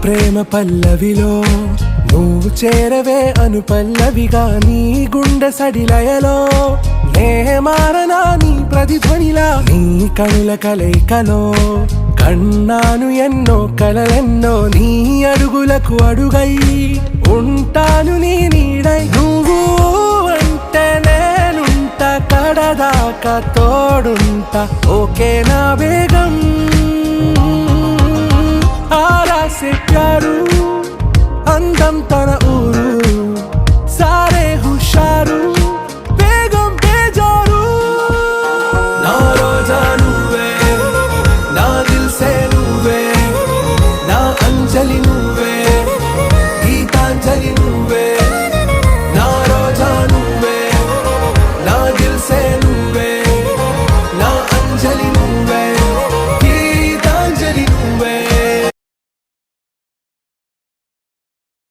ప్రేమ పల్లవిలో నువ్వు చేరవే అను పల్లవిగా నీ గుండె సడిలయలో నే మారనా నీ ప్రతిధ్వనిలా నీ కనుల కలయికలో కన్నాను ఎన్నో కలలెన్నో నీ అడుగులకు అడుగై ఉంటాను నీ నీడై నువ్వు అంటే నేనుంట కడదాకా తోడుంటా ఓకే నా బేగం आरा से प्यारू अंदम तन ऊरू सारे हुशारू बेगम बेजारू ना रोजा नुवे ना दिल से नुवे ना अंजलि नुवे